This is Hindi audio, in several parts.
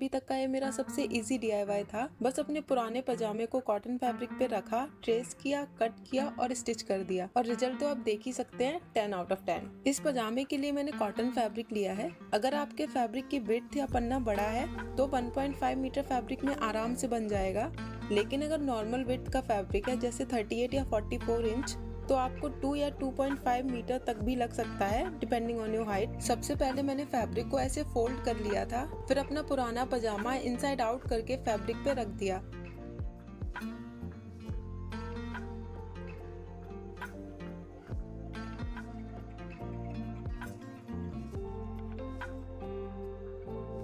अभी तक का ये मेरा सबसे इजी डीआईवाई था। बस अपने पुराने पजामे को कॉटन फैब्रिक पे रखा, ट्रेस किया, कट किया और स्टिच कर दिया और रिजल्ट तो आप देख ही सकते हैं, 10 आउट ऑफ 10। इस पजामे के लिए मैंने कॉटन फैब्रिक लिया है। अगर आपके फैब्रिक की विड्थ या पन्ना बड़ा है तो 1.5 मीटर फैब्रिक में आराम से बन जाएगा, लेकिन अगर नॉर्मल विड्थ का फैब्रिक है जैसे 38 या 44 इंच तो आपको 2 या 2.5 मीटर तक भी लग सकता है, डिपेंडिंग ऑन योर हाइट। सबसे पहले मैंने फैब्रिक को ऐसे फोल्ड कर लिया था, फिर अपना पुराना पजामा इनसाइड आउट करके फैब्रिक पे रख दिया।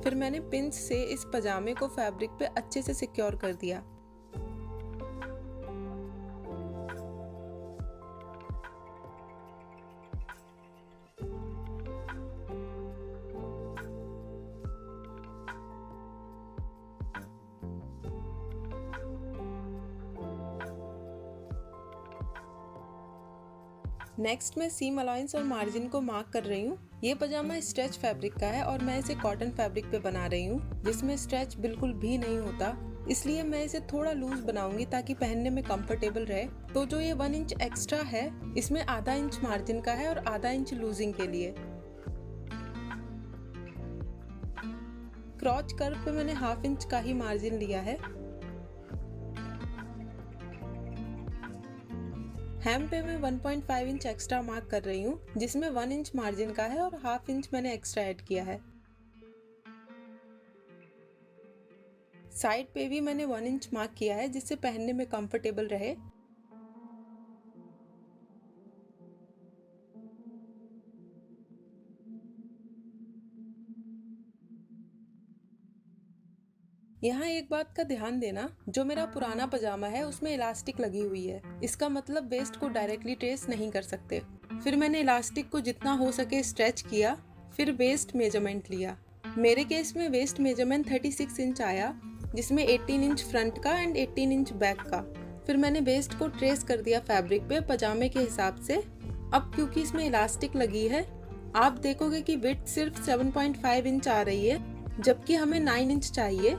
फिर मैंने पिंच से इस पजामे को फैब्रिक पे अच्छे से सिक्योर कर दिया। नेक्स्ट मैं सीम अलाउंस और मार्जिन को मार्क कर रही हूँ। ये पजामा स्ट्रेच फैब्रिक का है और मैं इसे कॉटन फैब्रिक पे बना रही हूँ, जिसमें स्ट्रेच बिल्कुल भी नहीं होता, इसलिए मैं इसे थोड़ा लूज बनाऊंगी ताकि पहनने में कंफर्टेबल रहे। तो जो ये 1 इंच एक्स्ट्रा है, इसमें आधा इंच मार्जिन का है और आधा इंच लूजिंग के लिए। क्रॉच कर्व पे मैंने हाफ इंच का ही मार्जिन लिया है। हेम पे मैं 1.5 इंच एक्स्ट्रा मार्क कर रही हूँ, जिसमें 1 इंच मार्जिन का है और हाफ इंच मैंने एक्स्ट्रा ऐड किया है। साइड पे भी मैंने 1 इंच मार्क किया है, जिससे पहनने में कंफर्टेबल रहे। यहाँ एक बात का ध्यान देना, जो मेरा पुराना पजामा है उसमें इलास्टिक लगी हुई है, इसका मतलब वेस्ट को डायरेक्टली ट्रेस नहीं कर सकते। फिर मैंने इलास्टिक को जितना हो सके स्ट्रेच किया, फिर वेस्ट मेजरमेंट लिया। मेरे केस में वेस्ट मेजरमेंट 36 इंच आया, जिसमें 18 इंच फ्रंट का एंड 18 इंच बैक का। फिर मैंने वेस्ट को ट्रेस कर दिया फैब्रिक पे पजामे के हिसाब से। अब क्योंकि इसमें इलास्टिक लगी है, आप देखोगे कि विड्थ सिर्फ 7.5 इंच आ रही है, जबकि हमें 9 इंच चाहिए।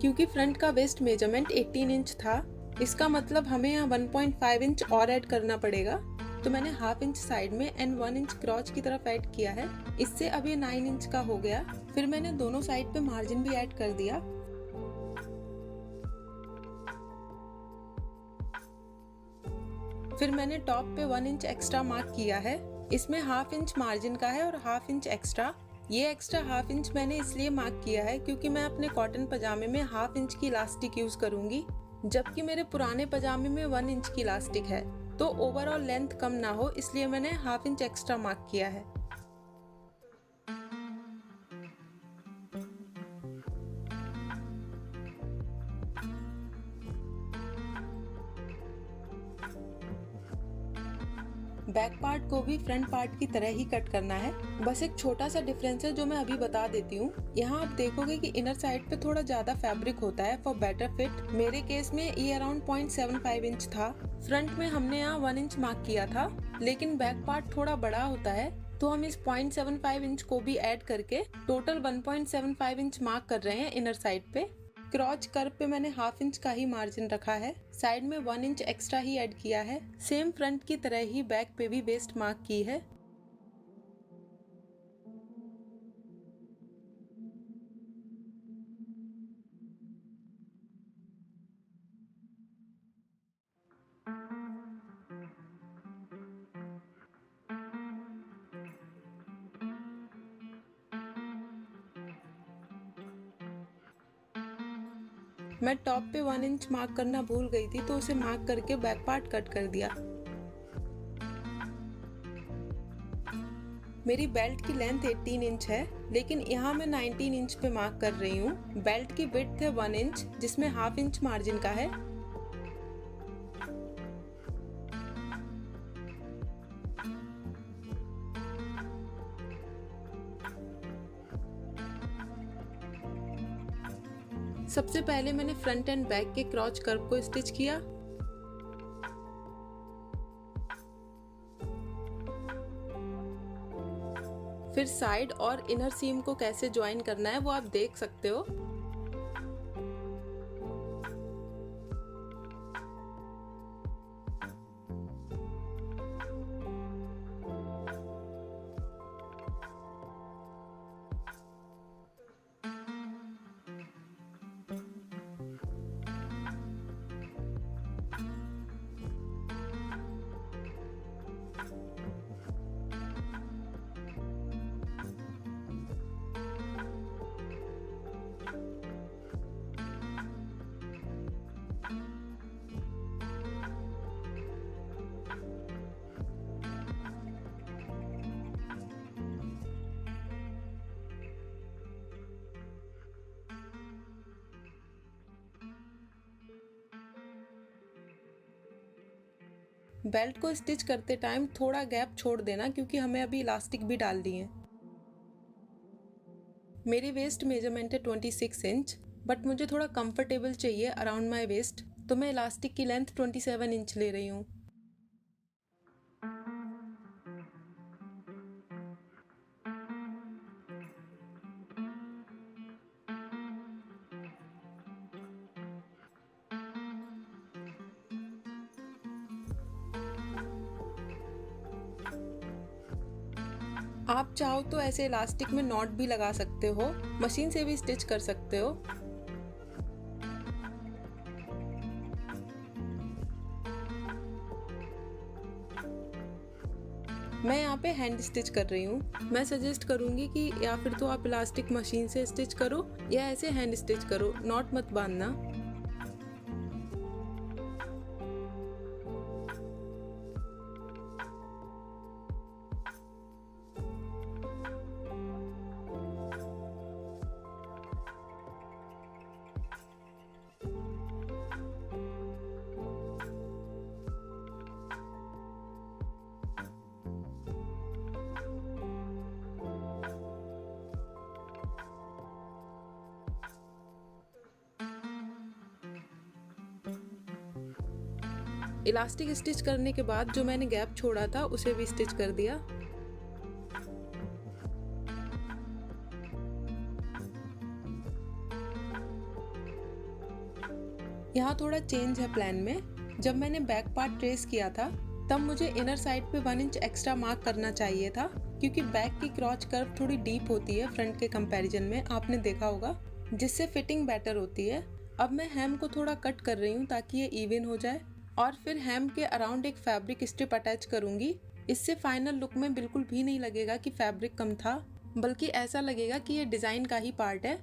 क्योंकि फ्रंट का वेस्ट मेजरमेंट 18 इंच था, इसका मतलब हमें यहाँ 1.5 इंच और ऐड करना पड़ेगा। तो मैंने हाफ इंच साइड में एंड 1 इंच क्रॉच की तरफ ऐड किया है, इससे अब ये 9 इंच का हो गया। फिर मैंने दोनों साइड पे मार्जिन भी ऐड कर दिया। फिर मैंने टॉप पे 1 इंच एक्स्ट्रा मार्क किया है, इसमें हाफ इंच मार्जिन का है और हाफ इंच एक्स्ट्रा। ये एक्स्ट्रा हाफ इंच मैंने इसलिए मार्क किया है क्योंकि मैं अपने कॉटन पजामे में हाफ इंच की इलास्टिक यूज करूंगी, जबकि मेरे पुराने पजामे में 1 इंच की इलास्टिक है, तो ओवरऑल लेंथ कम ना हो इसलिए मैंने हाफ इंच एक्स्ट्रा मार्क किया है। बैक पार्ट को भी फ्रंट पार्ट की तरह ही कट करना है। बस एक छोटा सा डिफरेंस है जो मैं अभी बता देती हूँ। यहाँ आप देखोगे कि इनर साइड पे थोड़ा ज्यादा फैब्रिक होता है फॉर बेटर फिट। मेरे केस में ये अराउंड 0.75 इंच था। फ्रंट में हमने यहाँ 1 इंच मार्क किया था, लेकिन बैक पार्ट थोड़ा बड़ा होता है, तो हम इस 0.75 इंच को भी ऐड करके टोटल 1.75 इंच मार्क कर रहे हैं इनर साइड पे। क्रॉच कर्व पे मैंने हाफ इंच का ही मार्जिन रखा है, साइड में 1 इंच एक्स्ट्रा ही ऐड किया है। सेम फ्रंट की तरह ही बैक पे भी वेस्ट मार्क की है। मैं टॉप पे 1 इंच मार्क करना भूल गई थी, तो उसे मार्क करके बैक पार्ट कट कर दिया। मेरी बेल्ट की लेंथ 18 इंच है, लेकिन यहाँ मैं 19 इंच पे मार्क कर रही हूँ। बेल्ट की विड्थ है 1 इंच, जिसमें हाफ इंच मार्जिन का है। सबसे पहले मैंने फ्रंट एंड बैक के क्रॉच कर्व को स्टिच किया। फिर साइड और इनर सीम को कैसे ज्वाइन करना है वो आप देख सकते हो। बेल्ट को स्टिच करते टाइम थोड़ा गैप छोड़ देना क्योंकि हमें अभी इलास्टिक भी डालनी है। मेरी वेस्ट मेजरमेंट है 26 इंच, बट मुझे थोड़ा कंफर्टेबल चाहिए अराउंड माई वेस्ट, तो मैं इलास्टिक की लेंथ 27 इंच ले रही हूँ। आप चाहो तो ऐसे इलास्टिक में नॉट भी लगा सकते हो, मशीन से भी स्टिच कर सकते हो। मैं यहाँ पे हैंड स्टिच कर रही हूँ। मैं सजेस्ट करूँगी कि या फिर तो आप इलास्टिक मशीन से स्टिच करो या ऐसे हैंड स्टिच करो, नॉट मत बांधना। इलास्टिक स्टिच करने के बाद जो मैंने गैप छोड़ा था उसे भी स्टिच कर दिया। यहाँ थोड़ा चेंज है प्लान में। जब मैंने बैक पार्ट ट्रेस किया था तब मुझे इनर साइड पे 1 इंच एक्स्ट्रा मार्क करना चाहिए था, क्योंकि बैक की क्रॉच कर्व थोड़ी डीप होती है फ्रंट के कंपैरिजन में, आपने देखा होगा, जिससे फिटिंग बेटर होती है। अब मैं हेम को थोड़ा कट कर रही हूँ ताकि ये इवन हो जाए, और फिर हेम के अराउंड एक फैब्रिक स्ट्रिप अटैच करूंगी। इससे फाइनल लुक में बिल्कुल भी नहीं लगेगा कि फैब्रिक कम था, बल्कि ऐसा लगेगा कि ये डिज़ाइन का ही पार्ट है।